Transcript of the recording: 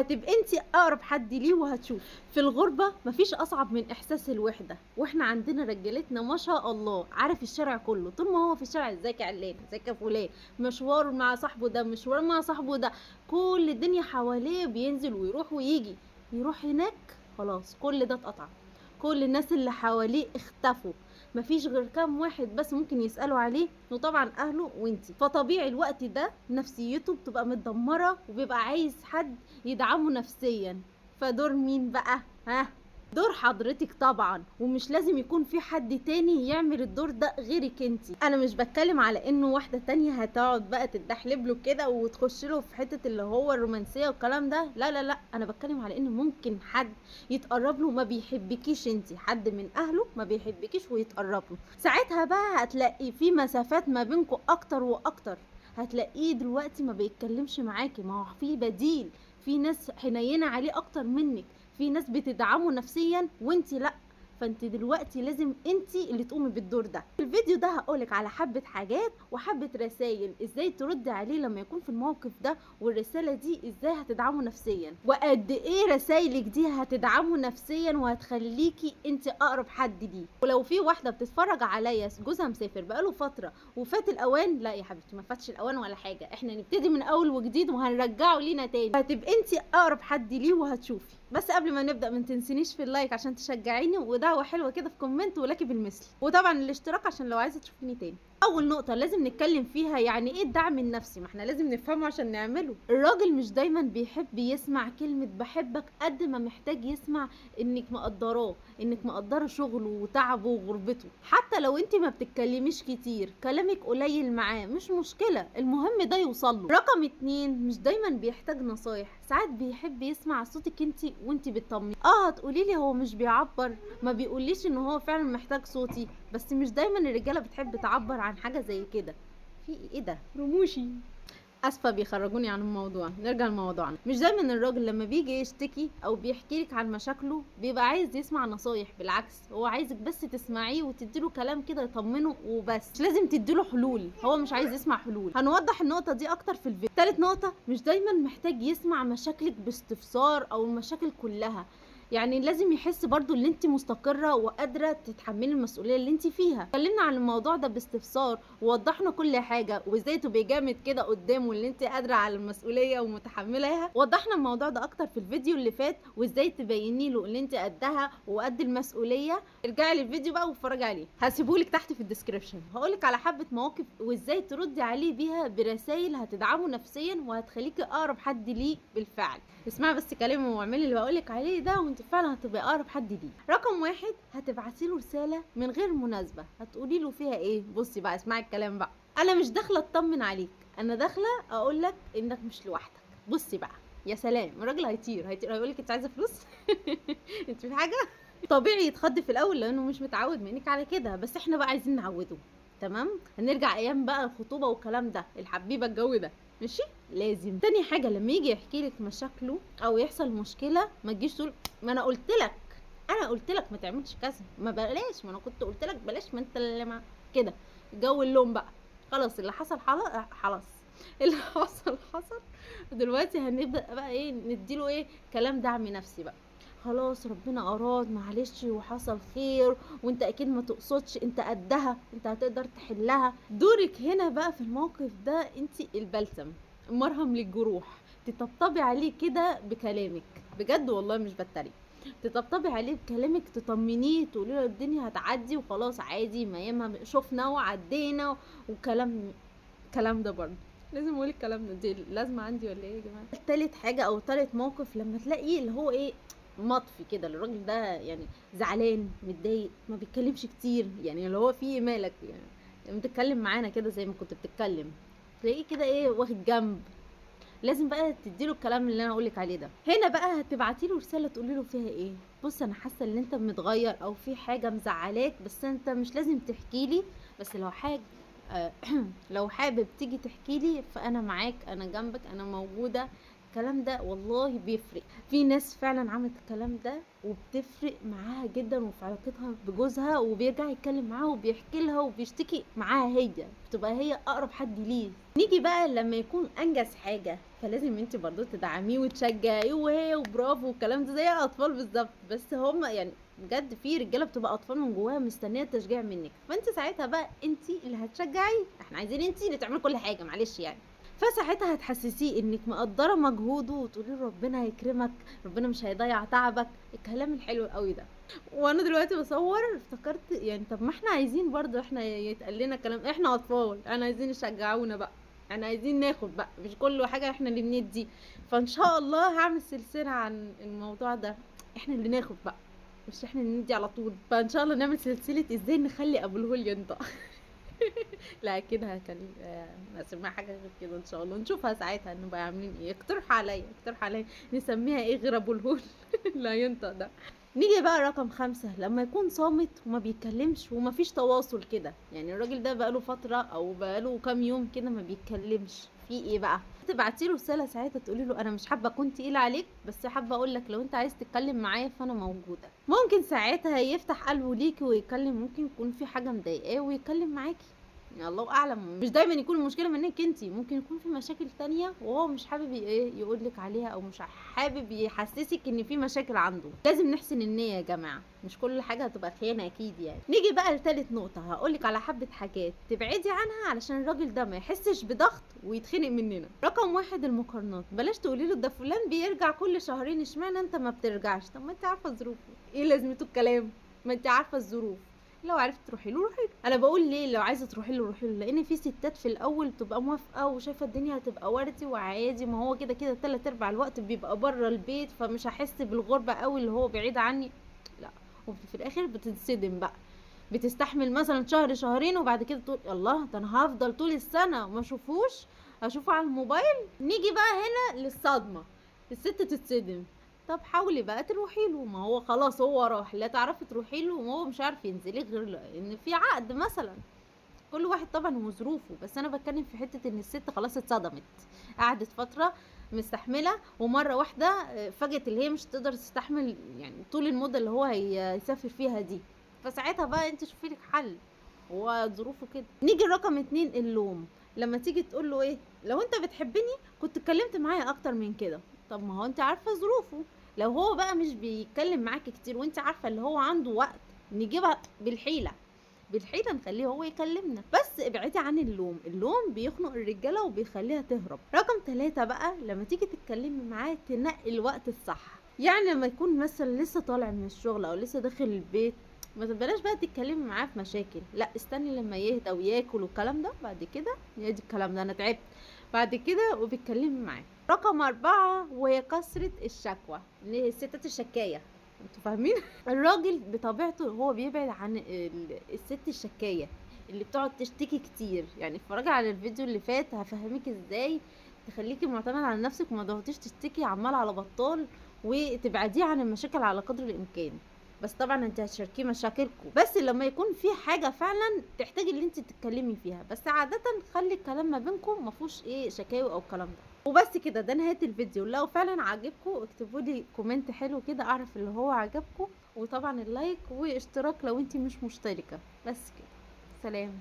هتبقى انت اقرب حد ليه وهتشوف. في الغربه مفيش اصعب من احساس الوحده، واحنا عندنا رجالتنا ما شاء الله عارف الشارع كله. طول ما هو في الشارع ازيك يا علان، ازيك يا فلان، مشوار مع صاحبه ده، مشوار مع صاحبه ده، كل الدنيا حواليه بينزل ويروح ويجي. يروح هناك خلاص كل ده اتقطع، كل الناس اللي حواليه اختفوا، مفيش غير كام واحد بس ممكن يسألوا عليه، وطبعا اهله وانتي. فطبيعي الوقت ده نفسيته بتبقى متدمرة وبيبقى عايز حد يدعمه نفسيا. فدور مين بقى؟ ها؟ دور حضرتك طبعا، ومش لازم يكون في حد تاني يعمل الدور ده غيرك انتي. انا مش بتكلم على انه واحدة تانية هتقعد بقى تدحلب له كده وتخش له في حتة اللي هو الرومانسية والكلام ده، لا لا لا، انا بتكلم على ان ممكن حد يتقرب له ما بيحبكيش انتي، حد من اهله ما بيحبكيش ويتقرب له. ساعتها بقى هتلاقي في مسافات ما بينكم اكتر واكتر. هتلاقيه دلوقتي ما بيتكلمش معاكي، ما هو في بديل، في ناس حنينة عليه اكتر منك، في ناس بتدعمه نفسيا وانتي لا. فانت دلوقتي لازم انتي اللي تقومي بالدور ده. في الفيديو ده هقولك على حبة حاجات وحبة رسائل ازاي تردي عليه لما يكون في الموقف ده، والرسالة دي ازاي هتدعمه نفسيا، وقد ايه رسايلك دي هتدعمه نفسيا وهتخليكي انت اقرب حد ليه. ولو في واحدة بتتفرج عليا جوزها مسافر بقاله فترة وفات الاوان، لا يا حبيبتي ما فاتش الاوان ولا حاجة، احنا نبتدي من اول وجديد وهنرجعه لينا تاني. هتبقى انت اقرب حد ليه وهتشوفي. بس قبل ما نبدا ما تنسينيش في اللايك عشان تشجعيني، ودعوه حلوه كده في كومنت، ولك بالمثل، وطبعا الاشتراك عشان لو عايزه تشوفيني تاني. اول نقطه لازم نتكلم فيها يعني ايه الدعم النفسي، ما احنا لازم نفهمه عشان نعمله. الراجل مش دايما بيحب يسمع كلمه بحبك قد ما محتاج يسمع انك مقدراه، انك مقدره شغله وتعبه وغربته. حتى لو انت ما بتتكلميش كتير، كلامك قليل معاه مش مشكله، المهم ده يوصل له. رقم اتنين، مش دايما بيحتاج نصايح، ساعات بيحب يسمع صوتك انت بتطمني. هتقولي لي هو مش بيعبر، ما بيقوليش ان هو فعلا محتاج صوتي، بس مش دايما الرجاله بتحب تعبر عن حاجه زي كده. في ايه ده رموشي؟ اسفه بيخرجوني عن الموضوع، نرجع لموضوعنا. مش دايما الراجل لما بيجي يشتكي او بيحكي لك عن مشاكله بيبقى عايز يسمع نصايح، بالعكس هو عايزك بس تسمعيه وتديله كلام كده يطمنه وبس، مش لازم تديله حلول، هو مش عايز يسمع حلول. هنوضح النقطه دي اكتر في الفيديو. تالت نقطه، مش دايما محتاج يسمع مشاكلك باستفسار او المشاكل كلها، يعني لازم يحس برضو ان انت مستقرة وقادرة تتحملي المسؤولية اللي انت فيها. اتكلمنا عن الموضوع ده باستفسار ووضحنا كل حاجة، وازاي تبقي جامد كده قدامه اللي انت قادرة على المسؤولية ومتحملها. وضحنا الموضوع ده اكتر في الفيديو اللي فات، وازاي تبيني له ان انت قدها وقد المسؤولية. ارجعي للفيديو بقى واتفرجي عليه، هسيبهولك تحت في الديسكريبشن. هقولك على حبة مواقف وازاي تردي عليه بيها برسائل هتدعمه نفسيا وهتخليكي اقرب حد ليه بالفعل. اسمعي بس كلامي واعملي اللي بقولك عليه ده، وانت فعلا هتبقى اقرب حد ليه. رقم واحد، هتبعتي له رساله من غير مناسبه، هتقولي له فيها ايه؟ بصي بقى، اسمعي الكلام بقى. انا مش داخله اطمن عليك، انا داخله اقول لك انك مش لوحدك. بصي بقى، يا سلام، الراجل هيطير هيقول لك انت عايزه فلوس انت في حاجه. طبيعي يتخض في الاول لانه مش متعود منك على كده، بس احنا بقى عايزين نعوده. تمام، هنرجع ايام بقى الخطوبه والكلام ده، الحبيبه الجو ده، ماشي. لازم تاني حاجه لما يجي يحكي لك مشاكله او يحصل مشكله، ما تجيش تقول ما انا قلت لك، انا قلت لك ما تعملش كذا، ما بلاش، ما انا كنت قلت لك بلاش، ما انت اللي ما كده. جو اللوم بقى، خلاص اللي حصل خلاص اللي حصل حصل. دلوقتي هنبدا بقى ايه، نديله ايه، كلام دعم نفسي بقى. خلاص ربنا اراد، معلش وحصل خير، وانت اكيد ما تقصدش، انت قدها، انت هتقدر تحلها. دورك هنا بقى في الموقف ده انت البلسم، مرهم للجروح، تطبطبي عليه كده بكلامك، بجد والله مش بتريق. تطبطبي عليه بكلامك، تطمنيه، تقولي له الدنيا هتعدي وخلاص عادي، ما ياما شفنا وعدينا وكلام. الكلام ده برضه لازم اقول الكلام ده، دي لازمه عندي ولا ايه يا جماعه؟ تالت حاجه او تالت موقف، لما تلاقيه اللي هو ايه، مطفي كده الراجل ده، يعني زعلان متضايق ما بيتكلمش كتير، يعني اللي هو فيه مالك يعني بتتكلم معانا كده زي ما كنت بتتكلم، تلاقيه كده ايه واخد جنب. لازم بقى تديله الكلام اللي انا اقولك عليه ده. هنا بقى هتبعتي له رساله تقولي له فيها ايه، بص انا حاسه ان انت متغير او في حاجه مزعلاك، بس انت مش لازم تحكي لي، بس لو حاجه لو حابب تيجي تحكي لي فانا معاك، انا جنبك، انا موجوده، الكلام ده والله بيفرق. في ناس فعلا عملت الكلام ده وبتفرق معاها جدا وفي علاقتها بجوزها، وبيرجع يتكلم معاها وبيحكي لها وبيشتكي معاها، هي بتبقى هي اقرب حد ليه. نيجي بقى لما يكون انجز حاجه، فلازم انت برضو تدعميه وتشجعيه وهي وبرافو والكلام ده زي الاطفال بالظبط. بس هم يعني بجد في رجاله بتبقى اطفال من جواها مستنيه التشجيع منك، فانت ساعتها بقى انت اللي هتشجعيه. احنا عايزين انت اللي تعملي كل حاجه، معلش يعني. فساعتها هتحسسيه انك مقدره مجهوده وتقولي له ربنا هيكرمك، ربنا مش هيضيع تعبك، الكلام الحلو قوي ده. وانا دلوقتي بصور افتكرت يعني طب ما احنا عايزين برضو احنا يتقال لنا كلام، احنا اطفال احنا عايزين يشجعونا بقى، احنا عايزين ناخد بقى، مش كل حاجه احنا اللي بندي. فان شاء الله هعمل سلسله عن الموضوع ده، احنا اللي ناخد بقى مش احنا اللي ندي على طول. فان شاء الله نعمل سلسله ازاي نخلي ابو الهول ينطق. لا اكيد هكلم اسمع حاجه غير كده ان شاء الله، نشوفها ساعتها نبقى عاملين ايه. اقترح عليا اقترح عليا نسميها ايه غير ابو الهول. لا ينطق ده. نيجي بقى رقم 5، لما يكون صامت وما بيتكلمش ومفيش تواصل كده، يعني الراجل ده بقاله فترة او بقاله كام يوم كده ما بيتكلمش، في ايه بقى؟ تبعتي له رسالة ساعتها تقولي له انا مش حابة اكون تقيلة عليك، بس حابة اقول لك لو انت عايز تتكلم معايا فانا موجودة. ممكن ساعتها يفتح قلبه ليكي ويتكلم، ممكن يكون في حاجة مضايقاه ويتكلم معاكي، يعني الله اعلم. مش دايما يكون المشكله منك انت، ممكن يكون في مشاكل تانية وهو مش حابب ايه يقول لك عليها، او مش حابب يحسسك ان في مشاكل عنده. لازم نحسن النيه يا جماعه، مش كل حاجه هتبقى خيانه اكيد يعني. نيجي بقى لتالت نقطه، هقولك على حبه حاجات تبعدي عنها علشان الراجل ده ما يحسش بضغط ويتخنق مننا. رقم 1 المقارنات، بلاش تقولي له ده فلان بيرجع كل شهرين اشمعنى انت ما بترجعش، طب ما انت عارفه ظروفه، ايه لازمته الكلام؟ ما انت عارفه الظروف، لو عرفت تروحي له روحي له. انا بقول ليه لو عايزه تروحي له روحي له، لان في ستات في الاول بتبقى موافقه وشايفه الدنيا هتبقى وردي وعادي، ما هو كده كده 3/4 الوقت بيبقى بره البيت، فمش هحس بالغربه قوي اللي هو بعيد عني. لا، وفي الاخر بتتصدم بقى، بتستحمل مثلا شهر شهرين وبعد كده تقول الله ده انا هفضل طول السنه ما اشوفوش، هشوفه على الموبايل. نيجي بقى هنا للصدمه، الست تتصدم. طب حاولي بقى تروحي له، ما هو خلاص هو راح، لا تعرفي تروحي له وهو مش عارف ينزلك غير ان في عقد مثلا. كل واحد طبعا وظروفه، بس انا بتكلم في حته ان الست خلاص اتصدمت، قعدت فتره مستحمله ومره واحده فجأة اللي هي مش تقدر تستحمل يعني طول المده اللي هو هيسافر فيها دي. فساعتها بقى انت شوفي لك حل، هو ظروفه كده. نيجي رقم 2 اللوم، لما تيجي تقول له ايه لو انت بتحبني كنت اتكلمت معايا اكتر من كده. طب ما هو انت عارفه ظروفه، لو هو بقى مش بيتكلم معاكي كتير وانت عارفه اللي هو عنده وقت، نجيبها بالحيله، بالحيله نخليه هو يكلمنا. بس ابعدي عن اللوم، اللوم بيخنق الرجاله وبيخليها تهرب. رقم 3 بقى، لما تيجي تتكلمي معاه تنقي الوقت الصح، يعني لما يكون مثلا لسه طالع من الشغل او لسه داخل البيت، ما تبلاش بقى تتكلمي معاه في مشاكل، لا استني لما يهدى وياكل والكلام ده، بعد كده يا دي الكلام ده انا تعبت، بعد كده وبتكلمي معاه. رقم 4 وهي كثرة الشكوى، اللي هي الستات الشكاية، انتوا فاهمين؟ الراجل بطبيعته هو بيبعد عن الست الشكاية اللي بتقعد تشتكي كتير. يعني اتفرجي على الفيديو اللي فات هفهمك ازاي تخليكي معتمد على نفسك وما تقعديش تشتكي عمال على بطال، وتبعديه عن المشاكل على قدر الامكان. بس طبعا انت هتشاركيه مشاكلكم بس لما يكون في حاجه فعلا تحتاجي اللي انت تتكلمي فيها، بس عاده خلي الكلام ما بينكم ما فيهوش ايه شكاوي او الكلام ده. وبس كده، ده نهايه الفيديو. لو فعلا عجبكم اكتبوا لي كومنت حلو كده اعرف اللي هو عجبكم، وطبعا اللايك واشتراك لو انت مش مشتركه. بس كده، سلام.